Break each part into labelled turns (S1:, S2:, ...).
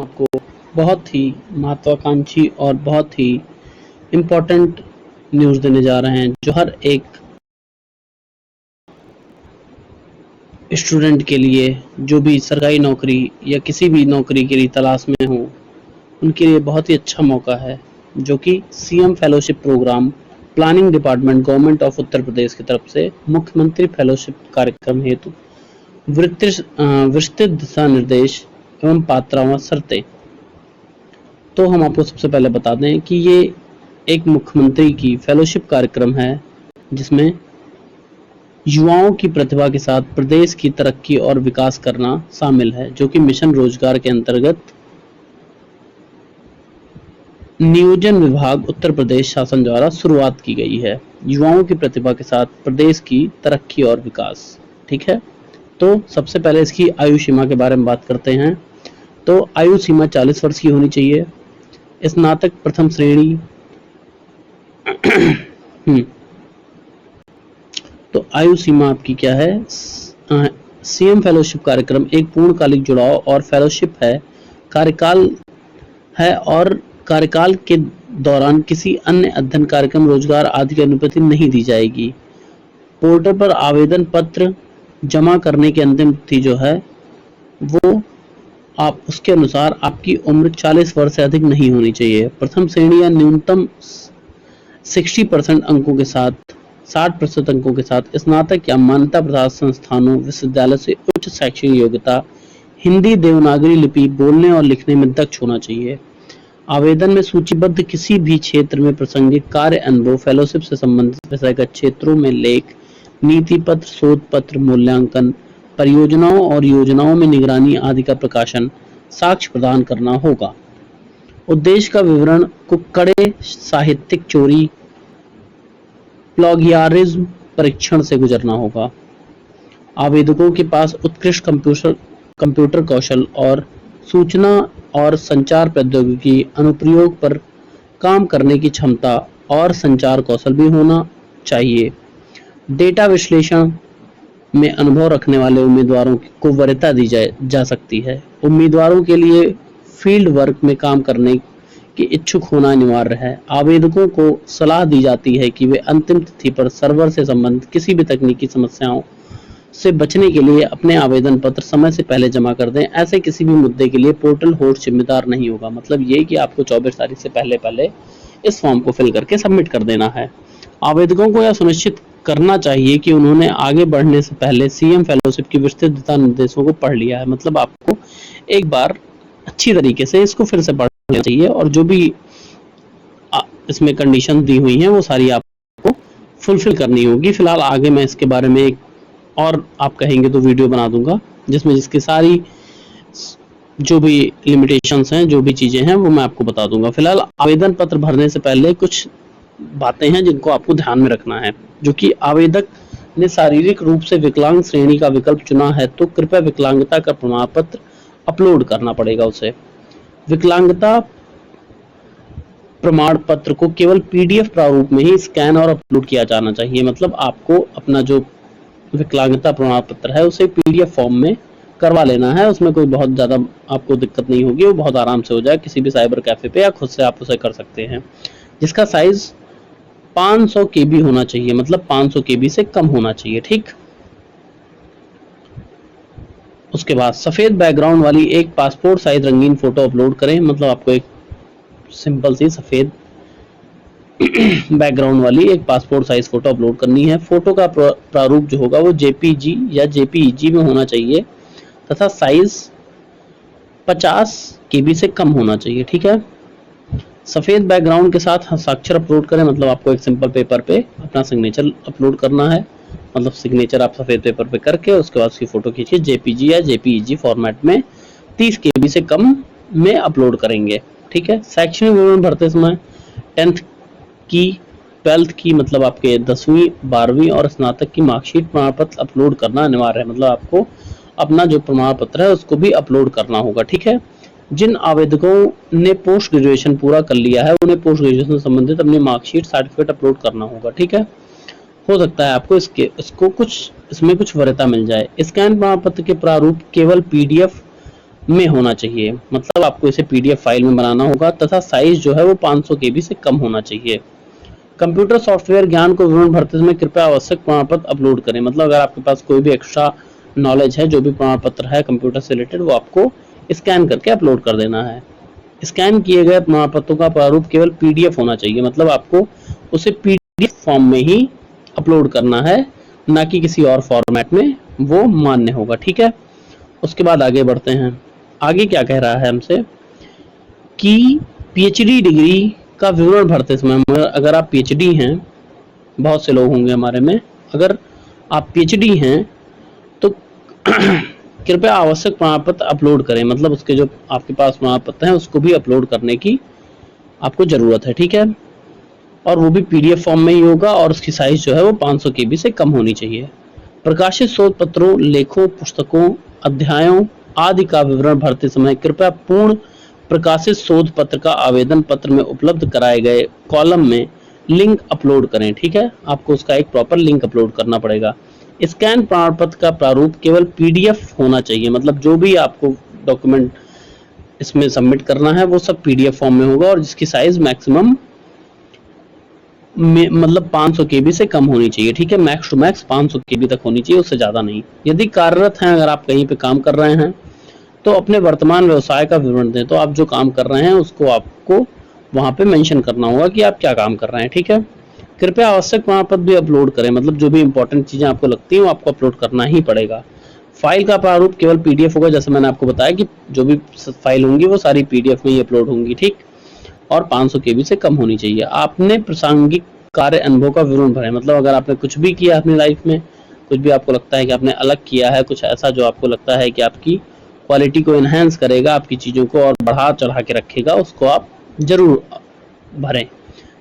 S1: आपको बहुत ही महत्वाकांक्षी और बहुत ही इम्पोर्टेंट न्यूज़ देने जा रहे हैं जो हर एक स्टूडेंट के लिए, जो भी सरकारी नौकरी या किसी भी नौकरी के लिए तलाश में हो, उनके लिए बहुत ही अच्छा मौका है, जो कि CM fellowship programme planning department government of Uttar Pradesh की तरफ से मुख्यमंत्री फेलोशिप कार्यक्रम हेतु विस्तृत दिशा निर्देश एवं पात्रता व शर्तें। तो हम आपको सबसे पहले बता दें कि ये एक मुख्यमंत्री की फेलोशिप कार्यक्रम है, जिसमें युवाओं की प्रतिभा के साथ प्रदेश की तरक्की और विकास करना शामिल है, जो कि मिशन रोजगार के अंतर्गत नियोजन विभाग उत्तर प्रदेश शासन द्वारा शुरुआत की गई है। युवाओं की प्रतिभा के साथ प्रदेश की तरक्की और विकास। ठीक है, तो सबसे पहले इसकी आयु सीमा के बारे में बात करते हैं। तो आयु सीमा 40 वर्ष की होनी चाहिए। स्नातक प्रथम श्रेणी तो आयु सीमा आपकी क्या है? सीएम फेलोशिप कार्यक्रम एक पूर्णकालिक जुड़ाव और फेलोशिप है, कार्यकाल है और कार्यकाल के दौरान किसी अन्य अध्ययन कार्यक्रम, रोजगार आदि की अनुमति नहीं दी जाएगी। पोर्टल पर आवेदन पत्र जमा करने की अंतिम तिथि जो है वो आप उसके अनुसार आपकी उम्र 40 वर्ष से अधिक नहीं होनी चाहिए। प्रथम श्रेणी या न्यूनतम 60% अंकों के साथ 60% अंकों के साथ स्नातक या मान्यता प्राप्त संस्थानों विश्वविद्यालय से उच्च शैक्षणिक योग्यता, हिंदी देवनागरी लिपि बोलने और लिखने में दक्ष होना चाहिए। आवेदन में सूचीबद्ध किसी भी क्षेत्र में प्रासंगिक कार्य अनुभव, फेलोशिप से संबंधित विषयगत क्षेत्रों में लेख, नीति पत्र, शोध पत्र, मूल्यांकन, परियोजनाओं और योजनाओं में निगरानी आदि का प्रकाशन, साक्ष्य प्रदान करना होगा। उद्देश्य का विवरण को कड़े साहित्यिक चोरी, प्लागियारिज्म परीक्षण से गुजरना होगा। आवेदकों के पास उत्कृष्ट कंप्यूटर कौशल और सूचना और संचार प्रौद्योगिकी अनुप्रयोग पर काम करने की क्षमता और संचार कौशल भी होना चाहिए। डेटा विश्लेषण में अनुभव रखने वाले उम्मीदवारों को वरीयता दी जा सकती है। उम्मीदवारों के लिए फील्ड वर्क में काम करने के इच्छुक होना अनिवार्य है। आवेदकों को सलाह दी जाती है कि वे अंतिम तिथि पर सर्वर से संबंधित किसी भी तकनीकी समस्याओं से बचने के लिए अपने आवेदन पत्र समय से पहले जमा कर दें। ऐसे किसी भी मुद्दे के लिए पोर्टल होस्ट जिम्मेदार नहीं होगा। मतलब ये कि आपको 24 तारीख से पहले इस फॉर्म को फिल करके सबमिट कर देना है। आवेदकों को यह सुनिश्चित करना चाहिए कि उन्होंने आगे बढ़ने से पहले सीएम फेलोशिप की विस्तृत दिशा निर्देशों को पढ़ लिया है। मतलब आपको एक बार अच्छी तरीके से इसको फिर से पढ़ना चाहिए और जो भी इसमें कंडीशन दी हुई हैं वो सारी आपको फुलफिल करनी होगी। फिलहाल आगे मैं इसके बारे में एक और आप कहेंगे तो वीडियो बना दूंगा, जिसमें जिसकी सारी जो भी लिमिटेशंस हैं, जो भी चीजें हैं, वो मैं आपको बता दूंगा। फिलहाल आवेदन पत्र भरने से पहले कुछ बातें हैं जिनको आपको ध्यान में रखना है। जो कि आवेदक ने शारीरिक रूप से विकलांग श्रेणी का विकल्प चुना है तो कृपया विकलांगता का प्रमाण पत्र अपलोड करना पड़ेगा उसे। विकलांगता प्रमाण पत्र को केवल पीडीएफ प्रारूप में ही स्कैन और अपलोड किया जाना चाहिए। मतलब आपको अपना जो विकलांगता प्रमाण पत्र है उसे पीडीएफ फॉर्म में करवा लेना है। उसमें कोई बहुत ज़्यादा आपको दिक्कत नहीं होगी, वो बहुत आराम से हो जाए। किसी भी साइबर कैफे पे या खुद से आप उसे कर सकते हैं। जिसका साइज 500 KB होना चाहिए, मतलब 500 KB से कम होना चाहिए। ठीक, उसके बाद सफेद बैकग्राउंड वाली एक पासपोर्ट साइज रंगीन फोटो अपलोड करें। मतलब आपको एक सिंपल सी सफेद बैकग्राउंड वाली एक पासपोर्ट साइज फोटो अपलोड करनी है। फोटो का प्रारूप जो होगा वो जेपीजी या जेपीईजी में होना चाहिए तथा साइज 50 KB से कम होना चाहिए। ठीक है, सफेद बैकग्राउंड के साथ हस्ताक्षर अपलोड करें। मतलब आपको एक सिंपल पेपर पे अपना सिग्नेचर अपलोड करना है। मतलब सिग्नेचर आप सफेद पेपर पे करके उसके बाद उसकी फोटो खींचिए। जेपीजी या जेपीईजी फॉर्मेट में 30 KB से कम में अपलोड करेंगे। ठीक है, शैक्षणिक विवरण भरते समय 10th की 12th की, मतलब आपके 10वीं 12वीं और स्नातक की मार्कशीट प्रमाण पत्र अपलोड करना अनिवार्य है। मतलब आपको अपना जो प्रमाण पत्र है उसको भी अपलोड करना होगा। ठीक है, जिन आवेदकों ने पोस्ट ग्रेजुएशन पूरा कर लिया है उन्हें पोस्ट ग्रेजुएशन से संबंधित अपनी मार्कशीट सर्टिफिकेट अपलोड करना होगा। ठीक है, हो सकता है आपको इसमें कुछ वरीयता मिल जाए। स्कैन प्रमाण पत्र के प्रारूप केवल पीडीएफ में होना चाहिए, मतलब आपको इसे पीडीएफ फाइल में बनाना होगा तथा साइज जो है वो 500 केबी से कम होना चाहिए। कंप्यूटर सॉफ्टवेयर ज्ञान को विवरण भरते समय कृपया आवश्यक प्रमाण पत्र अपलोड करें, मतलब अगर आपके पास कोई भी एक्स्ट्रा नॉलेज है, जो भी प्रमाण पत्र है कंप्यूटर से रिलेटेड, वो आपको स्कैन करके अपलोड कर देना है। स्कैन किए गए प्रमाण पत्रों का प्रारूप केवल पीडीएफ होना चाहिए, मतलब आपको उसे पीडीएफ फॉर्म में ही अपलोड करना है, ना कि किसी और फॉर्मेट में वो मान्य होगा। ठीक है, उसके बाद आगे बढ़ते हैं। आगे क्या कह रहा है हमसे कि पीएचडी डिग्री का विवरण भरते समय, अगर आप पीएचडी हैं, बहुत से लोग होंगे हमारे में, अगर आप पीएचडी हैं तो कृपया आवश्यक प्रमाण पत्र अपलोड करें, मतलब उसके जो आपके पास प्रमाण पत्र हैं उसको भी अपलोड करने की आपको जरूरत है। ठीक है, और वो भी पीडीएफ फॉर्म में ही होगा और उसकी साइज जो है वो 500 केबी से कम होनी चाहिए। प्रकाशित शोध पत्रों, लेखों, पुस्तकों, अध्यायों आदि का विवरण भरते समय कृपया पूर्ण प्रकाशित शोध पत्र का आवेदन पत्र में उपलब्ध कराए गए कॉलम में लिंक अपलोड करें। ठीक है, आपको उसका एक प्रॉपर लिंक अपलोड करना पड़ेगा। स्कैन प्रमाण पत्र का प्रारूप केवल पीडीएफ होना चाहिए, मतलब जो भी आपको डॉक्यूमेंट इसमें सबमिट करना है वो सब पीडीएफ फॉर्म में होगा और जिसकी साइज मैक्सिमम मतलब 500 केबी से कम होनी चाहिए। ठीक है, मैक्स टू मैक्स 500 केबी तक होनी चाहिए, उससे ज्यादा नहीं। यदि कार्यरत हैं, अगर आप कहीं पे काम कर रहे हैं तो अपने वर्तमान व्यवसाय का विवरण दें, तो आप जो काम कर रहे हैं उसको आपको वहां पे मेंशन करना होगा कि आप क्या काम कर रहे हैं। ठीक है, कृपया आवश्यक प्रमाण पत्र भी अपलोड करें, मतलब जो भी इंपॉर्टेंट चीजें आपको लगती हैं वो आपको अपलोड करना ही पड़ेगा। फाइल का प्रारूप केवल पीडीएफ होगा, जैसे मैंने आपको बताया कि जो भी फाइल होंगी वो सारी पीडीएफ में ही अपलोड होंगी। ठीक, और 500 केबी से कम होनी चाहिए। आपने प्रासंगिक कार्य अनुभव का विवरण भरें, मतलब अगर आपने कुछ भी किया अपनी लाइफ में, कुछ भी आपको लगता है कि आपने अलग किया है, कुछ ऐसा जो आपको लगता है कि आपकी क्वालिटी को एनहांस करेगा, आपकी चीज़ों को और बढ़ा चढ़ा के रखेगा, उसको आप जरूर भरें।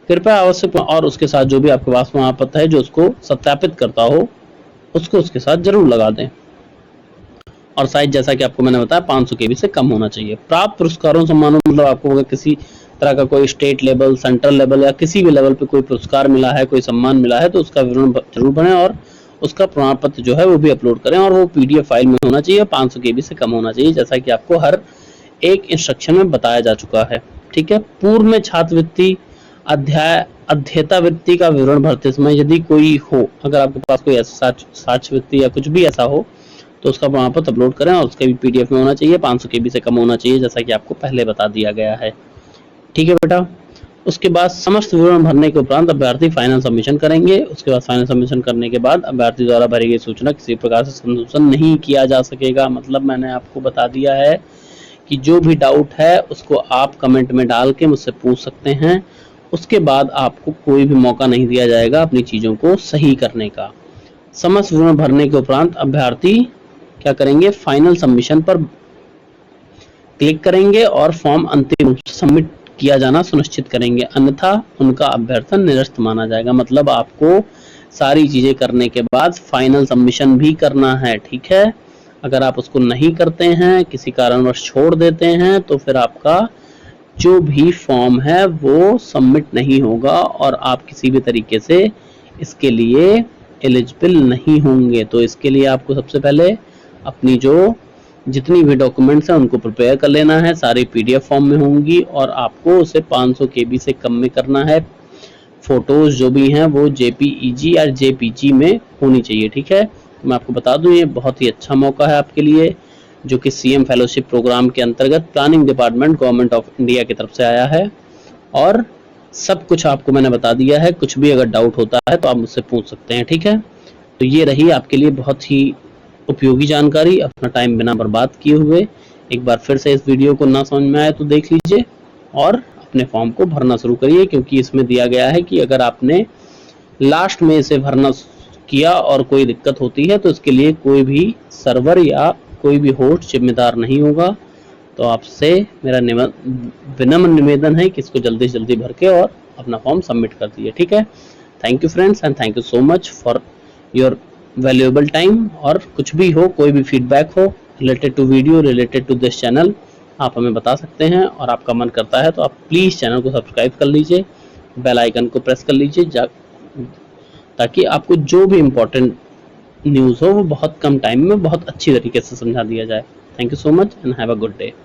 S1: कृपया आवश्यक और उसके साथ जो भी आपके पास प्रमाण पत्र है जो उसको सत्यापित करता हो, उसको उसके साथ जरूर लगा दें। और साइज जैसा कि आपको मैंने बताया 500 केबी से कम होना चाहिए। प्राप्त पुरस्कारों सम्मानों, मतलब आपको अगर किसी तरह का कोई स्टेट लेवल, सेंट्रल लेवल या किसी भी लेवल पे कोई पुरस्कार मिला है, कोई सम्मान मिला है, तो उसका विवरण जरूर भरें और उसका प्रमाण पत्र जो है वो भी अपलोड करें और वो पीडीएफ फाइल में होना चाहिए, 500 केबी से कम होना चाहिए, जैसा कि आपको हर एक इंस्ट्रक्शन में बताया जा चुका है। ठीक है, पूर्व में छात्रवृत्ति, अध्येतावृत्ति का विवरण भरते समय यदि कोई हो, अगर आपके पास कोई ऐसा छात्रवृत्ति या कुछ भी ऐसा हो तो उसका प्रमाण पत्र अपलोड करें और उसका भी पीडीएफ में होना चाहिए, 500 केबी से कम होना चाहिए, जैसा कि आपको पहले बता दिया गया है। ठीक है बेटा, उसके बाद समस्त विवरण भरने के उपरांत अभ्यर्थी फाइनल सबमिशन करेंगे। उसके बाद फाइनल सबमिशन करने के बाद अभ्यर्थी द्वारा भरी गई सूचना किसी प्रकार से संशोधन नहीं किया जा सकेगा, मतलब मैंने आपको बता दिया है कि जो भी डाउट है उसको आप कमेंट में डाल के मुझसे पूछ सकते हैं। उसके बाद आपको कोई भी मौका नहीं दिया जाएगा अपनी चीज़ों को सही करने का। समस्त विवरण भरने के उपरांत अभ्यर्थी क्या करेंगे, फाइनल सबमिशन पर क्लिक करेंगे और फॉर्म अंतिम रूप से सबमिट किया जाना सुनिश्चित करेंगे, अन्यथा उनका अभ्यर्थन निरस्त माना जाएगा। मतलब आपको सारी चीजें करने के बाद फाइनल सबमिशन भी करना है। ठीक है, अगर आप उसको नहीं करते हैं, किसी कारणवश छोड़ देते हैं, तो फिर आपका जो भी फॉर्म है वो सबमिट नहीं होगा और आप किसी भी तरीके से इसके लिए एलिजिबल नहीं होंगे। तो इसके लिए आपको सबसे पहले अपनी जो जितनी भी डॉक्यूमेंट्स हैं उनको प्रिपेयर कर लेना है, सारी पीडीएफ फॉर्म में होंगी और आपको उसे 500 केबी से कम में करना है। फोटोज जो भी हैं वो जेपीईजी या जेपीजी में होनी चाहिए। ठीक है, तो मैं आपको बता दूं ये बहुत ही अच्छा मौका है आपके लिए, जो कि सीएम फेलोशिप प्रोग्राम के अंतर्गत planning department government of India की तरफ से आया है और सब कुछ आपको मैंने बता दिया है। कुछ भी अगर डाउट होता है तो आप मुझसे पूछ सकते हैं। ठीक है, तो ये रही आपके लिए बहुत ही उपयोगी जानकारी। अपना टाइम बिना बर्बाद किए हुए एक बार फिर से इस वीडियो को ना समझ में आए तो देख लीजिए और अपने फॉर्म को भरना शुरू करिए, क्योंकि इसमें दिया गया है कि अगर आपने लास्ट में इसे भरना किया और कोई दिक्कत होती है तो इसके लिए कोई भी सर्वर या कोई भी होस्ट जिम्मेदार नहीं होगा। तो आपसे मेरा विनम्र निवेदन है कि इसको जल्दी से जल्दी भर के और अपना फॉर्म सबमिट कर दीजिए। ठीक है, thank you friends and thank you so much for your valuable time. और कुछ भी हो, कोई भी फीडबैक हो related to video, related to this channel, आप हमें बता सकते हैं। और आपका मन करता है तो आप प्लीज़ चैनल को सब्सक्राइब कर लीजिए, बेल आइकन को प्रेस कर लीजिए, ताकि आपको जो भी इम्पोर्टेंट न्यूज़ हो वो बहुत कम टाइम में बहुत अच्छी तरीके से समझा दिया जाए। Thank you so much and have a good day.